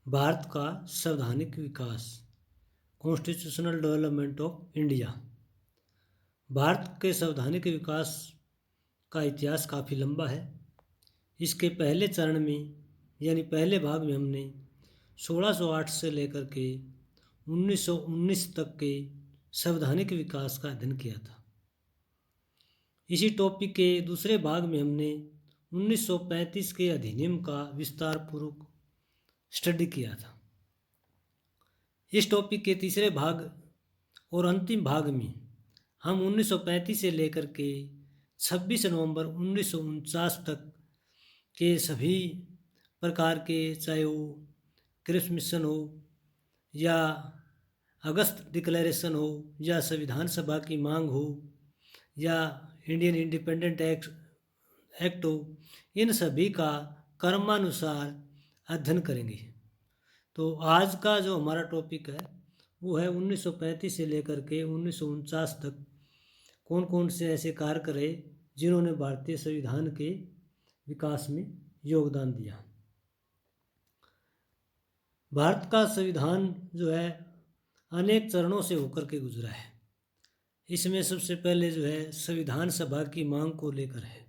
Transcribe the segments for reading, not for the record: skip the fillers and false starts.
भारत का संवैधानिक विकास, constitutional development of India. Bharat के संवैधानिक विकास का इतिहास काफ़ी लंबा है। इसके पहले चरण में यानी पहले भाग में हमने 1608 से लेकर के 1919 तक के संवैधानिक विकास का अध्ययन किया था। इसी टॉपिक के दूसरे भाग में हमने 1935 के अधिनियम का विस्तार पूर्वक स्टडी किया था। इस टॉपिक के तीसरे भाग और अंतिम भाग में हम 1935 से लेकर के 26 नवंबर 1949 तक के सभी प्रकार के, चाहे वो क्रिप्स मिशन हो या अगस्त डिक्लेरेशन हो या संविधान सभा की मांग हो या इंडियन इंडिपेंडेंट एक्ट हो, इन सभी का क्रमानुसार अध्ययन करेंगे। तो आज का जो हमारा टॉपिक है वो है 1935 से लेकर के 1949 तक कौन कौन से ऐसे कारक रहे जिन्होंने भारतीय संविधान के विकास में योगदान दिया। भारत का संविधान जो है अनेक चरणों से होकर के गुजरा है। इसमें सबसे पहले जो है संविधान सभा की मांग को लेकर है।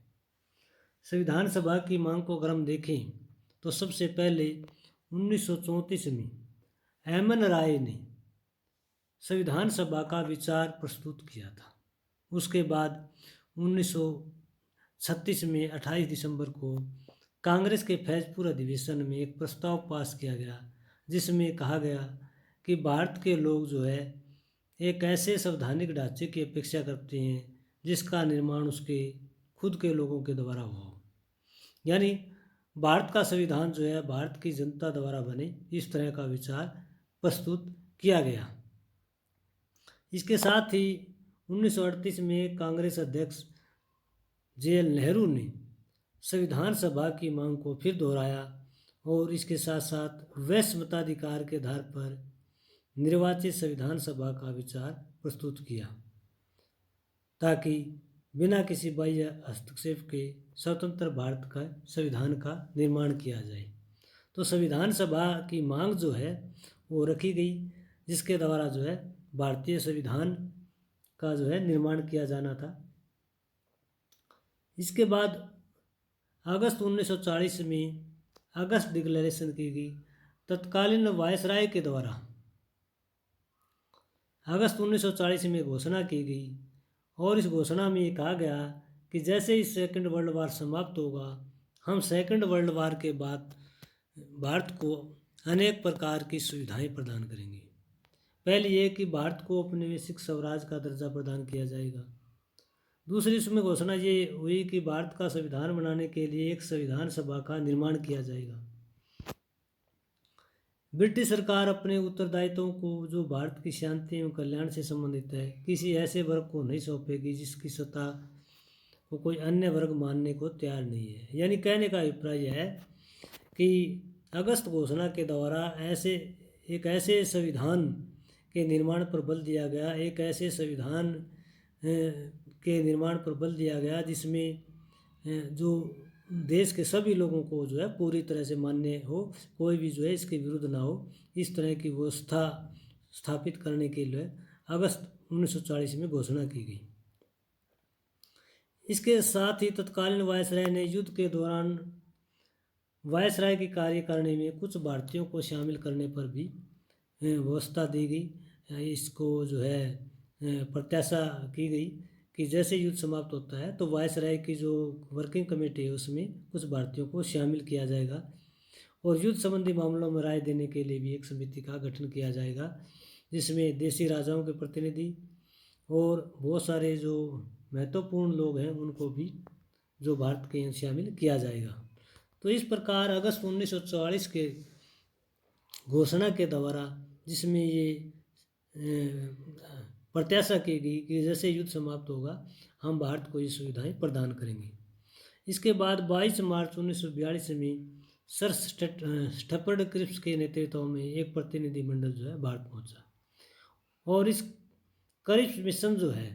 संविधान सभा की मांग को अगर हम देखें तो सबसे पहले 1934 में एम.एन. राय ने संविधान सभा का विचार प्रस्तुत किया था। उसके बाद 1936 में 28 दिसंबर को कांग्रेस के फैजपुर अधिवेशन में एक प्रस्ताव पास किया गया जिसमें कहा गया कि भारत के लोग जो है एक ऐसे संवैधानिक ढांचे की अपेक्षा करते हैं जिसका निर्माण उसके खुद के लोगों के द्वारा हो, यानी भारत का संविधान जो है भारत की जनता द्वारा बने, इस तरह का विचार प्रस्तुत किया गया। इसके साथ ही 1938 में कांग्रेस अध्यक्ष जे.एल. नेहरू ने संविधान सभा की मांग को फिर दोहराया और इसके साथ साथ वैश्य मताधिकार के आधार पर निर्वाचित संविधान सभा का विचार प्रस्तुत किया ताकि बिना किसी बाह्य हस्तक्षेप के स्वतंत्र भारत का संविधान का निर्माण किया जाए। तो संविधान सभा की मांग जो है वो रखी गई जिसके द्वारा जो है भारतीय संविधान का जो है निर्माण किया जाना था। इसके बाद अगस्त 1940 में अगस्त डिक्लेरेशन की गई तत्कालीन वायसराय के द्वारा। अगस्त 1940 में घोषणा की गई और इस घोषणा में ये कहा गया कि जैसे ही सेकंड वर्ल्ड वार समाप्त होगा हम सेकंड वर्ल्ड वार के बाद भारत को अनेक प्रकार की सुविधाएं प्रदान करेंगे। पहले ये कि भारत को औपनिवेशिक स्वराज का दर्जा प्रदान किया जाएगा। दूसरी इसमें घोषणा ये हुई कि भारत का संविधान बनाने के लिए एक संविधान सभा का निर्माण किया जाएगा। ब्रिटिश सरकार अपने उत्तरदायित्वों को जो भारत की शांति एवं कल्याण से संबंधित है किसी ऐसे वर्ग को नहीं सौंपेगी जिसकी सत्ता को कोई अन्य वर्ग मानने को तैयार नहीं है। यानी कहने का अभिप्राय है कि अगस्त घोषणा के द्वारा एक ऐसे संविधान के निर्माण पर बल दिया गया, एक ऐसे संविधान के निर्माण पर बल दिया गया जिसमें जो देश के सभी लोगों को जो है पूरी तरह से मान्य हो, कोई भी जो है इसके विरुद्ध ना हो, इस तरह की व्यवस्था स्थापित करने के लिए अगस्त 1940 में घोषणा की गई। इसके साथ ही तत्कालीन वायसराय ने युद्ध के दौरान वायसराय की कार्यकारिणी में कुछ भारतीयों को शामिल करने पर भी व्यवस्था दी गई। इसको जो है प्रत्याशा की गई कि जैसे युद्ध समाप्त होता है तो वायसराय की जो वर्किंग कमेटी है उसमें कुछ भारतीयों को शामिल किया जाएगा और युद्ध संबंधी मामलों में राय देने के लिए भी एक समिति का गठन किया जाएगा जिसमें देशी राजाओं के प्रतिनिधि और बहुत सारे जो महत्वपूर्ण लोग हैं उनको भी जो भारत के शामिल किया जाएगा। तो इस प्रकार अगस्त 1944 के घोषणा के द्वारा जिसमें ये प्रत्याशा की गई कि जैसे युद्ध समाप्त होगा हम भारत को ये सुविधाएं प्रदान करेंगे। इसके बाद 22 मार्च 1942 में सर स्टैफर्ड क्रिप्स के नेतृत्व में एक प्रतिनिधिमंडल जो है भारत पहुंचा और इस क्रिप्स मिशन जो है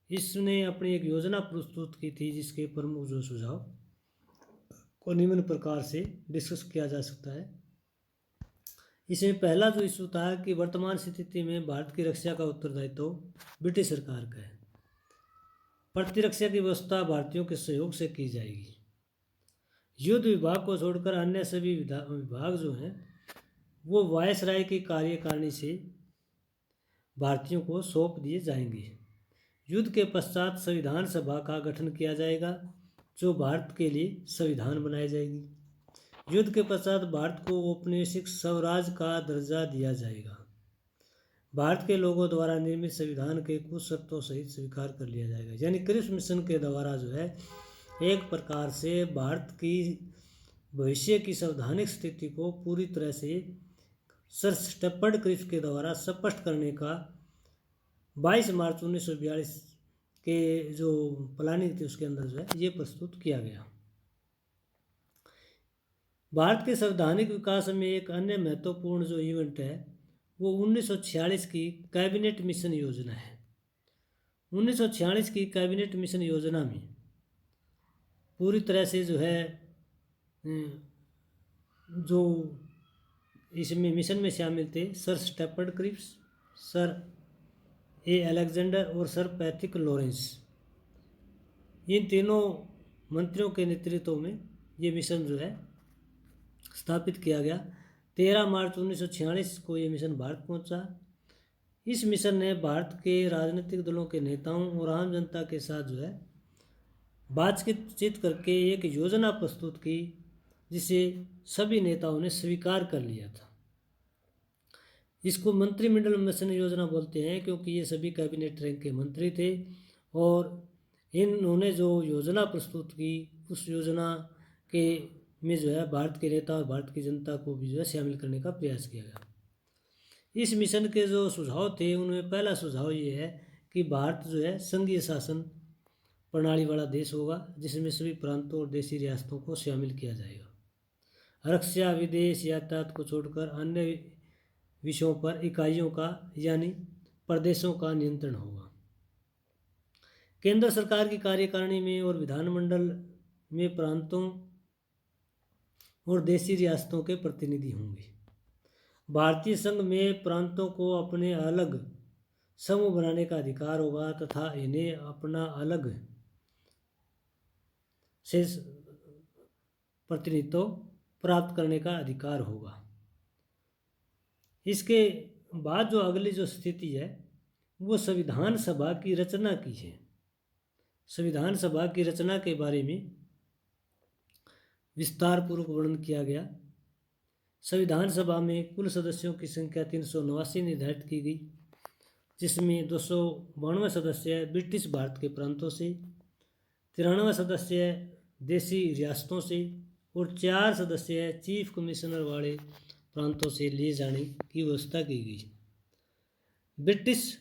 इसने अपनी एक योजना प्रस्तुत की थी जिसके प्रमुख जो सुझाव को निम्न प्रकार से डिस्कस किया जा सकता है। इसमें पहला जो इशू था कि वर्तमान स्थिति में भारत की रक्षा का उत्तरदायित्व तो ब्रिटिश सरकार का है। प्रतिरक्षा की व्यवस्था भारतीयों के सहयोग से की जाएगी। युद्ध विभाग को छोड़कर अन्य सभी विभाग जो हैं वो वायसराय की कार्यकारिणी से भारतीयों को सौंप दिए जाएंगे। युद्ध के पश्चात संविधान सभा का गठन किया जाएगा जो भारत के लिए संविधान बनाई जाएगी। युद्ध के पश्चात भारत को औपनिवेशिक स्वराज का दर्जा दिया जाएगा। भारत के लोगों द्वारा निर्मित संविधान के कुछ शर्तों सहित स्वीकार कर लिया जाएगा। यानी क्रिप्स मिशन के द्वारा जो है एक प्रकार से भारत की भविष्य की संवैधानिक स्थिति को पूरी तरह से सर स्टेफर्ड क्रिप्स के द्वारा स्पष्ट करने का 22 मार्च 1942 के जो प्लानिंग थी उसके अंदर जो है ये प्रस्तुत किया गया। भारत के संवैधानिक विकास में एक अन्य महत्वपूर्ण जो इवेंट है वो 1946 की कैबिनेट मिशन योजना है। 1946 की कैबिनेट मिशन योजना में पूरी तरह से जो है जो इसमें मिशन में शामिल थे sir Stafford Cripps, sir A Alexander और सर पैट्रिक लॉरेंस। इन तीनों मंत्रियों के नेतृत्व में ये मिशन जो है स्थापित किया गया। 13 मार्च 1946 को ये मिशन भारत पहुंचा। इस मिशन ने भारत के राजनीतिक दलों के नेताओं और आम जनता के साथ जो है बातचीत करके एक योजना प्रस्तुत की जिसे सभी नेताओं ने स्वीकार कर लिया था। इसको मंत्रिमंडल मिशन योजना बोलते हैं क्योंकि ये सभी कैबिनेट रैंक के मंत्री थे और इन्होंने जो योजना प्रस्तुत की उस योजना के में जो है भारत के नेता और भारत की जनता को भी जो है शामिल करने का प्रयास किया गया। इस मिशन के जो सुझाव थे उनमें पहला सुझाव ये है कि भारत जो है संघीय शासन प्रणाली वाला देश होगा जिसमें सभी प्रांतों और देशी रियासतों को शामिल किया जाएगा। रक्षा, विदेश, यातायात को छोड़कर अन्य विषयों पर इकाइयों का यानी प्रदेशों का नियंत्रण होगा। केंद्र सरकार की कार्यकारिणी में और विधानमंडल में प्रांतों और देशी रियासतों के प्रतिनिधि होंगे। भारतीय संघ में प्रांतों को अपने अलग समूह बनाने का अधिकार होगा तथा इन्हें अपना अलग से प्रतिनिधित्व प्राप्त करने का अधिकार होगा। इसके बाद जो अगली जो स्थिति है वो संविधान सभा की रचना की है। संविधान सभा की रचना के बारे में विस्तार पूर्वक वर्णन किया गया। संविधान सभा में कुल सदस्यों की संख्या 389 निर्धारित की गई जिसमें 292 सदस्य ब्रिटिश भारत के प्रांतों से, 93 सदस्य देशी रियासतों से और 4 सदस्य चीफ कमिश्नर वाले प्रांतों से लिए जाने की व्यवस्था की गई। ब्रिटिश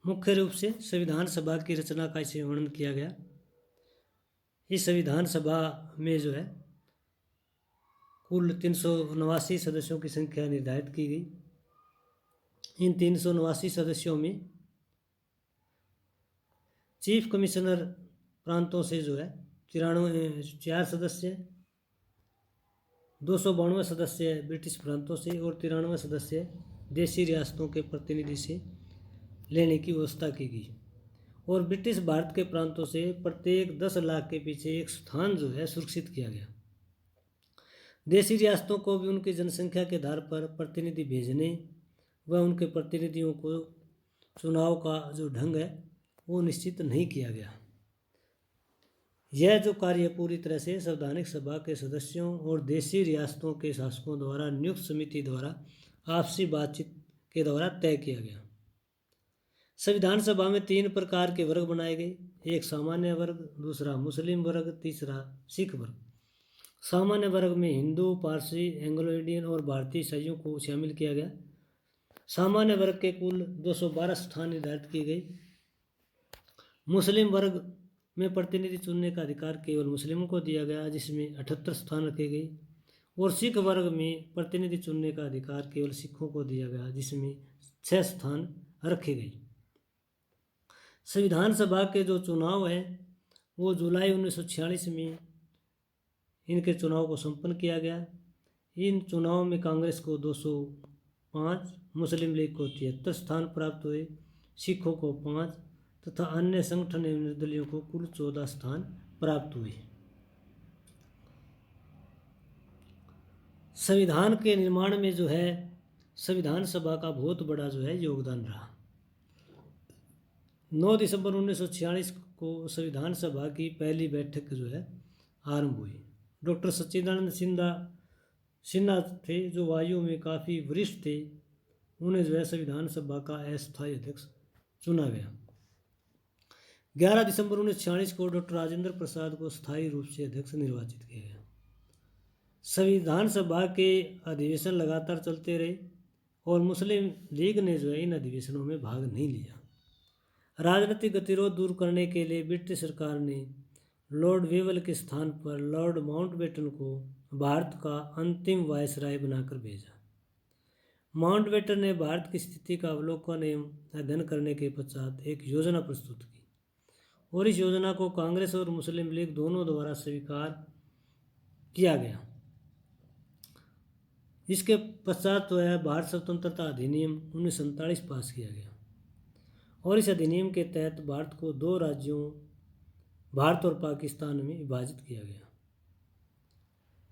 मुख्य रूप से संविधान सभा की रचना का इसे वर्णन किया गया। इस संविधान सभा में जो है कुल 389 सदस्यों की संख्या निर्धारित की गई। इन 389 सदस्यों में चीफ कमिश्नर प्रांतों से जो है 4 सदस्य, 292 सदस्य ब्रिटिश प्रांतों से और 93 सदस्य देशी रियासतों के प्रतिनिधि से लेने की व्यवस्था की गई और ब्रिटिश भारत के प्रांतों से प्रत्येक 10 लाख के पीछे एक स्थान जो है सुरक्षित किया गया। देशी रियासतों को भी उनकी जनसंख्या के आधार पर प्रतिनिधि भेजने व उनके प्रतिनिधियों को चुनाव का जो ढंग है वो निश्चित नहीं किया गया। यह जो कार्य पूरी तरह से संवैधानिक सभा के सदस्यों और देशी रियासतों के शासकों द्वारा नियुक्त समिति द्वारा आपसी बातचीत के द्वारा तय किया गया। संविधान सभा में 3 प्रकार के वर्ग बनाए गए, एक सामान्य वर्ग, दूसरा मुस्लिम वर्ग, तीसरा सिख वर्ग। सामान्य वर्ग में हिंदू, पारसी, एंग्लो इंडियन और भारतीय ईसाइयों को शामिल किया गया। सामान्य वर्ग के कुल 212 स्थान निर्धारित किए गए। मुस्लिम वर्ग में प्रतिनिधि चुनने का अधिकार केवल मुस्लिमों को दिया गया, जिसमें 78 स्थान रखे गए। और सिख वर्ग में प्रतिनिधि चुनने का अधिकार केवल सिखों को दिया गया, जिसमें 6 स्थान रखे गए। संविधान सभा के जो चुनाव है वो जुलाई 1946 में इनके चुनाव को संपन्न किया गया। इन चुनाव में कांग्रेस को 205, मुस्लिम लीग को 73 स्थान प्राप्त हुए, सिखों को 5 तथा अन्य संगठन एवं निर्दलीयों को कुल 14 स्थान प्राप्त हुए। संविधान के निर्माण में जो है संविधान सभा का बहुत बड़ा जो है योगदान रहा। 9 दिसंबर 1946 को संविधान सभा की पहली बैठक जो है आरंभ हुई। डॉक्टर सच्चिदानंद सिन्हा थे, जो वायु में काफ़ी वरिष्ठ थे, उन्हें जो है संविधान सभा का अस्थायी अध्यक्ष चुना गया। 11 दिसंबर 1946 को डॉक्टर राजेंद्र प्रसाद को स्थायी रूप से अध्यक्ष निर्वाचित किया गया। संविधान सभा के अधिवेशन लगातार चलते रहे और मुस्लिम लीग ने जो है इन अधिवेशनों में भाग नहीं लिया। राजनीतिक गतिरोध दूर करने के लिए ब्रिटिश सरकार ने लॉर्ड वेवल के स्थान पर लॉर्ड माउंटबेटन को भारत का अंतिम वायसराय बनाकर भेजा। माउंटबेटन ने भारत की स्थिति का अवलोकन एवं अध्ययन करने के पश्चात एक योजना प्रस्तुत की और इस योजना को कांग्रेस और मुस्लिम लीग दोनों द्वारा स्वीकार किया गया। इसके पश्चात जो है भारत स्वतंत्रता अधिनियम 1947 पास किया गया और इस अधिनियम के तहत भारत को 2 राज्यों भारत और पाकिस्तान में विभाजित किया गया।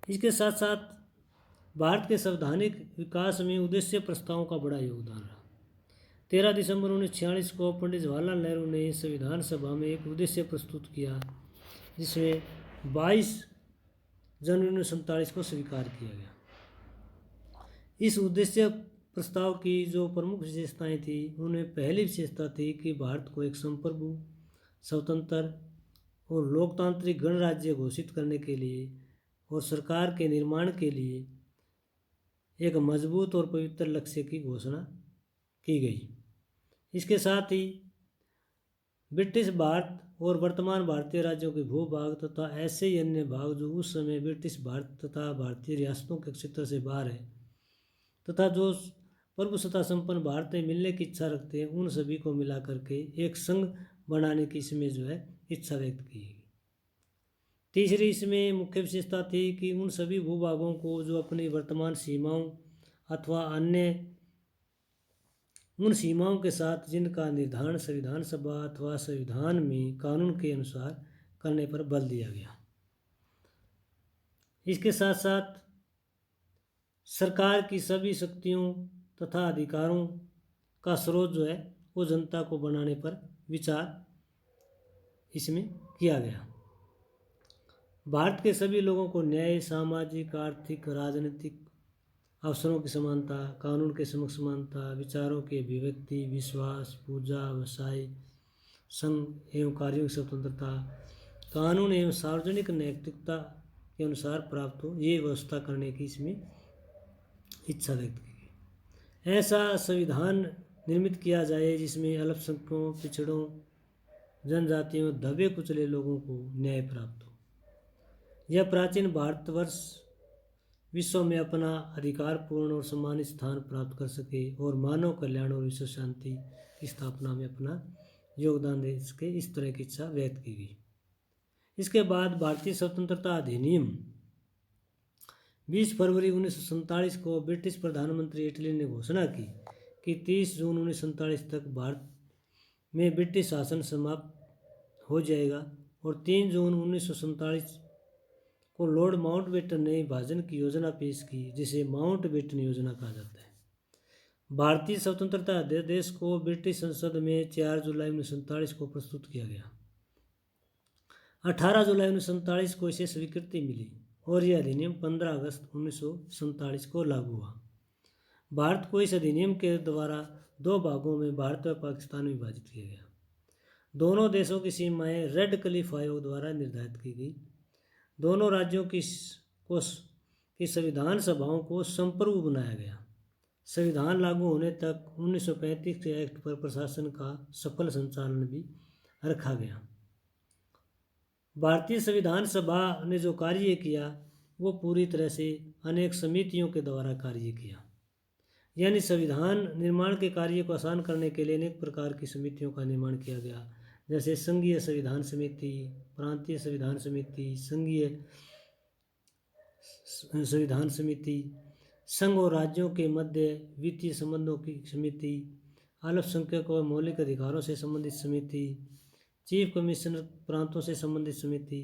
इसके साथ साथ भारत के संवैधानिक विकास में उद्देश्य प्रस्तावों का बड़ा योगदान रहा। 13 दिसंबर 1946 को पंडित जवाहरलाल नेहरू ने संविधान सभा में एक उद्देश्य प्रस्तुत किया, जिसमें 22 जनवरी 1947 को स्वीकार किया गया। इस उद्देश्य प्रस्ताव की जो प्रमुख विशेषताएं थी, उनमें पहली विशेषता थी कि भारत को एक संप्रभु, स्वतंत्र और लोकतांत्रिक गणराज्य घोषित करने के लिए और सरकार के निर्माण के लिए एक मजबूत और पवित्र लक्ष्य की घोषणा की गई। इसके साथ ही ब्रिटिश भारत और वर्तमान भारतीय राज्यों के भूभाग तथा ऐसे ही अन्य भाग जो उस समय ब्रिटिश भारत तथा भारतीय रियासतों के क्षेत्र से बाहर है तथा जो प्रभुसत्ता संपन्न भारत में मिलने की इच्छा रखते हैं, उन सभी को मिला करके एक संघ बनाने की इसमें जो है इच्छा व्यक्त की गई। तीसरी इसमें मुख्य विशेषता थी कि उन सभी भूभागों को जो अपनी वर्तमान सीमाओं अथवा अन्य उन सीमाओं के साथ जिनका निर्धारण संविधान सभा अथवा संविधान में कानून के अनुसार करने पर बल दिया गया। इसके साथ साथ सरकार की सभी शक्तियों तथा अधिकारों का स्रोत जो है वो जनता को बनाने पर विचार इसमें किया गया। भारत के सभी लोगों को न्याय, सामाजिक, आर्थिक, राजनीतिक अवसरों की समानता, कानून के समक्ष समानता, विचारों की अभिव्यक्ति, विश्वास, पूजा, व्यवसाय, संघ एवं कार्यों की स्वतंत्रता, कानून एवं सार्वजनिक नैतिकता के अनुसार प्राप्त हो, ये व्यवस्था करने की इसमें इच्छा व्यक्त की गई। ऐसा संविधान निर्मित किया जाए जिसमें अल्पसंख्यकों, पिछड़ों, जनजातियों, दबे कुचले लोगों को न्याय प्राप्त हो। यह प्राचीन भारतवर्ष विश्व में अपना अधिकारपूर्ण और सम्मानित स्थान प्राप्त कर सके और मानव कल्याण और विश्व शांति की स्थापना में अपना योगदान दे सके, इस तरह की इच्छा व्यक्त की गई। इसके बाद भारतीय स्वतंत्रता अधिनियम 20 फरवरी 1947 को ब्रिटिश प्रधानमंत्री इटली ने घोषणा की कि 30 जून 1947 तक भारत में ब्रिटिश शासन समाप्त हो जाएगा और 3 जून 1947 को लॉर्ड माउंटबेटन ने विभाजन की योजना पेश की, जिसे माउंटबेटन योजना कहा जाता है। भारतीय स्वतंत्रता अध्यादेश को ब्रिटिश संसद में 4 जुलाई 1947 को प्रस्तुत किया गया। 18 जुलाई 1947 को इसे स्वीकृति मिली और यह अधिनियम 15 अगस्त 1947 को लागू हुआ। भारत को इस अधिनियम के द्वारा दो भागों में भारत व पाकिस्तान में विभाजित किया गया। दोनों देशों की सीमाएं रेड क्लिफ आयोग द्वारा निर्धारित की गई। दोनों राज्यों की संविधान सभाओं को संप्रभु बनाया गया। संविधान लागू होने तक 1935 के एक्ट पर प्रशासन का सफल संचालन भी रखा गया। भारतीय संविधान सभा ने जो कार्य किया वो पूरी तरह से अनेक समितियों के द्वारा कार्य किया, यानी संविधान निर्माण के कार्य को आसान करने के लिए अनेक प्रकार की समितियों का निर्माण किया गया, जैसे संघीय संविधान समिति, प्रांतीय संविधान समिति, संघीय संविधान समिति, संघ और राज्यों के मध्य वित्तीय संबंधों की समिति, अल्पसंख्यकों और मौलिक अधिकारों से संबंधित समिति, चीफ कमिश्नर प्रांतों से संबंधित समिति।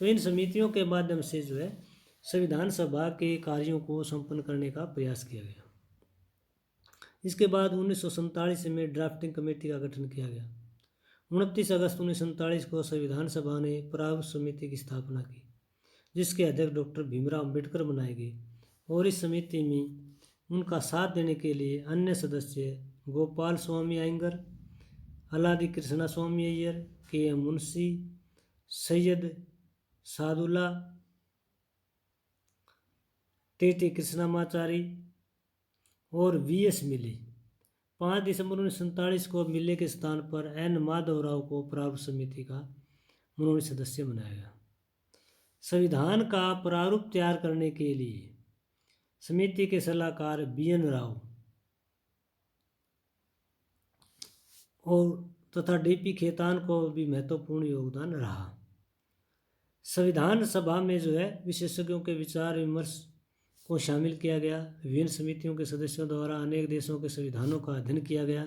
तो इन समितियों के माध्यम से जो है संविधान सभा के कार्यों को संपन्न करने का प्रयास किया गया। इसके बाद 1947 में ड्राफ्टिंग कमेटी का गठन किया गया। 29 अगस्त 1947 को संविधान सभा ने प्रारूप समिति की स्थापना की, जिसके अध्यक्ष डॉक्टर भीमराव अम्बेडकर बनाए गए और इस समिति में उनका साथ देने के लिए अन्य सदस्य गोपाल स्वामी अयंगर, अलादी कृष्णा स्वामी अय्यर, के एम मुंशी, सैयद सादुल्ला, टी कृष्णामाचारी और वी.एस. मिले। 5 दिसंबर 1947 को मिले के स्थान पर एन माधवराव को प्रारूप समिति का उन्होंने सदस्य बनाया गया। संविधान का प्रारूप तैयार करने के लिए समिति के सलाहकार बी.एन. राव और तथा डी.पी. खेतान को भी महत्वपूर्ण योगदान रहा। संविधान सभा में जो है विशेषज्ञों के विचार विमर्श को शामिल किया गया। विभिन्न समितियों के सदस्यों द्वारा अनेक देशों के संविधानों का अध्ययन किया गया।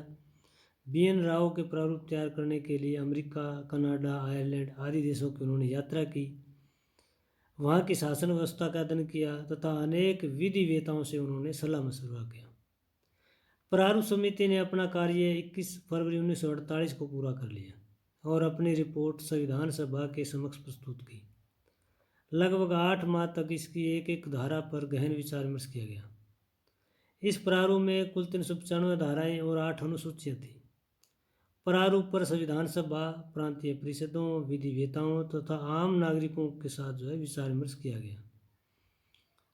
बी.एन. राव के प्रारूप तैयार करने के लिए अमेरिका, कनाडा, आयरलैंड आदि देशों की उन्होंने यात्रा की, वहाँ की शासन व्यवस्था का अध्ययन किया तथा अनेक विधि वेताओं से उन्होंने सलाह मशवरा किया। प्रारूप समिति ने अपना कार्य 21 फरवरी 1948 को पूरा कर लिया और अपनी रिपोर्ट संविधान सभा के समक्ष प्रस्तुत की। लगभग 8 माह तक इसकी एक एक धारा पर गहन विचार विमर्श किया गया। इस प्रारूप में कुल 395 धाराएं और 8 अनुसूचियाँ थीं। प्रारूप पर संविधान सभा, प्रांतीय परिषदों, विधि वेताओं तथा आम नागरिकों के साथ जो है विचार विमर्श किया गया।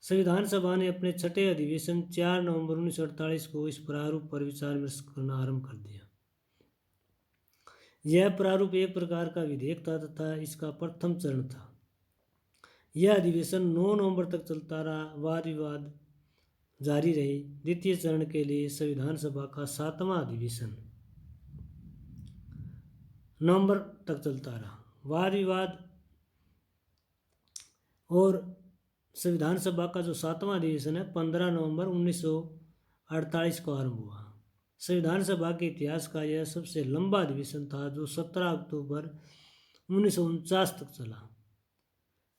संविधान सभा ने अपने छठे अधिवेशन 4 नवंबर 1948 को इस प्रारूप पर विचार विमर्श करना आरंभ कर दिया। यह प्रारूप एक प्रकार का विधेयक था तथा इसका प्रथम चरण था। यह अधिवेशन 9 नवंबर तक चलता रहा। वाद विवाद जारी रहे। द्वितीय चरण के लिए संविधान सभा का 7वां अधिवेशन नवंबर तक चलता रहा। वाद विवाद और संविधान सभा का जो 7वां अधिवेशन है 15 नवंबर 1948 को आरंभ हुआ। संविधान सभा के इतिहास का यह सबसे लंबा अधिवेशन था जो 17 अक्टूबर 1949 तक चला।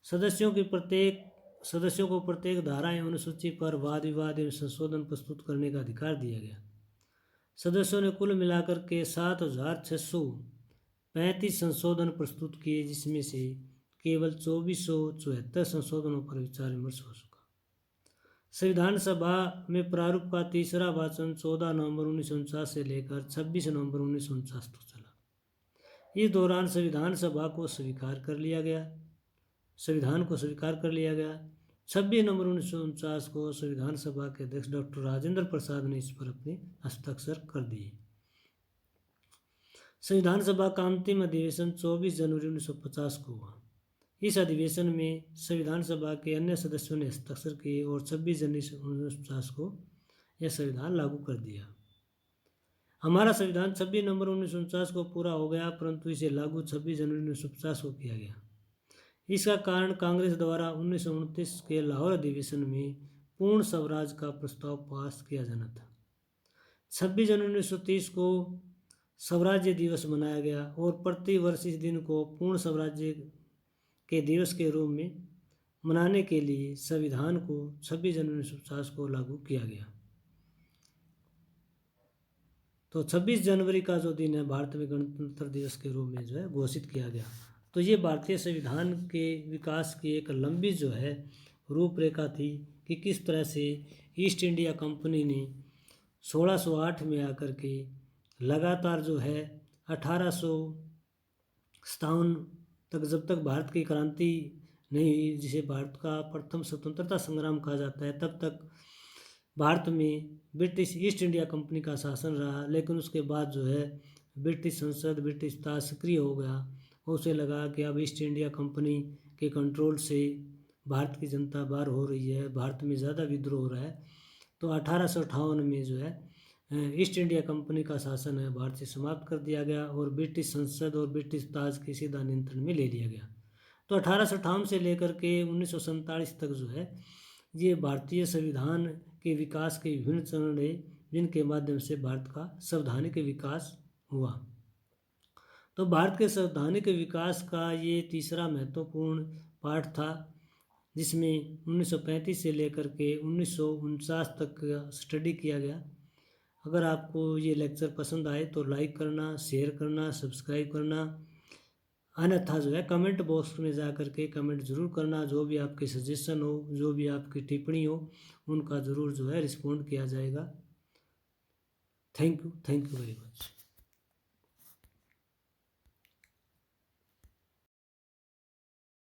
सदस्यों को प्रत्येक धारा एवं अनुसूची पर वाद विवाद एवं संशोधन प्रस्तुत करने का अधिकार दिया गया। सदस्यों ने कुल मिलाकर के 7,635 संशोधन प्रस्तुत किए, जिसमें से केवल 2474 संशोधनों पर विचार विमर्श हो सका। संविधान सभा में प्रारूप का तीसरा वाचन 14 नवंबर 1949 से लेकर 26 नवंबर 1949 तक चला। इस दौरान संविधान को स्वीकार कर लिया गया। 26 नवंबर 1949 को संविधान सभा के अध्यक्ष डॉक्टर राजेंद्र प्रसाद ने इस पर अपने हस्ताक्षर कर दिए। संविधान सभा का अंतिम अधिवेशन 24 जनवरी 1950 को हुआ। इस अधिवेशन में संविधान सभा के अन्य सदस्यों ने हस्ताक्षर किए और 26 जनवरी 1950 को यह संविधान लागू कर दिया। हमारा संविधान 26 नवंबर 1949 को पूरा हो गया, परंतु इसे लागू 26 जनवरी 1950 को किया गया। इसका कारण कांग्रेस द्वारा 1929 के लाहौर अधिवेशन में पूर्ण स्वराज का प्रस्ताव पास किया जाना था। 26 जनवरी 1930 को स्वराज्य दिवस मनाया गया और प्रति वर्ष इस दिन को पूर्ण स्वराज्य के दिवस के रूप में मनाने के लिए संविधान को 26 जनवरी 1950 को लागू किया गया। तो 26 जनवरी का जो दिन है भारत में गणतंत्र दिवस के रूप में जो है घोषित किया गया। तो ये भारतीय संविधान के विकास की एक लंबी जो है रूपरेखा थी कि किस तरह से ईस्ट इंडिया कंपनी ने 1608 में आकर के लगातार जो है 1857 तक, जब तक भारत की क्रांति नहीं हुई, जिसे भारत का प्रथम स्वतंत्रता संग्राम कहा जाता है, तब तक भारत में ब्रिटिश ईस्ट इंडिया कंपनी का शासन रहा। लेकिन उसके बाद जो है ब्रिटिश संसद, ब्रिटिश ताज सक्रिय हो गया। उसे लगा कि अब ईस्ट इंडिया कंपनी के कंट्रोल से भारत की जनता बाहर हो रही है, भारत में ज़्यादा विद्रोह हो रहा है। तो 1858 में जो है ईस्ट इंडिया कंपनी का शासन है भारत से समाप्त कर दिया गया और ब्रिटिश संसद और ब्रिटिश ताज के सीधा नियंत्रण में ले लिया गया। तो 1858 से लेकर के 1947 तक जो है ये भारतीय संविधान के विकास के विभिन्न चरण रहे, जिनके माध्यम से भारत का संवैधानिक विकास हुआ। तो भारत के संवैधानिक विकास का ये तीसरा महत्वपूर्ण पार्ट था, जिसमें 1935 से लेकर के 1949 तक का स्टडी किया गया। अगर आपको ये लेक्चर पसंद आए तो लाइक करना, शेयर करना, सब्सक्राइब करना, अन्यथा जो है कमेंट बॉक्स में जा कर के कमेंट ज़रूर करना। जो भी आपके सजेशन हो, जो भी आपकी टिप्पणी हो, उनका ज़रूर जो है रिस्पॉन्ड किया जाएगा। Thank you very much.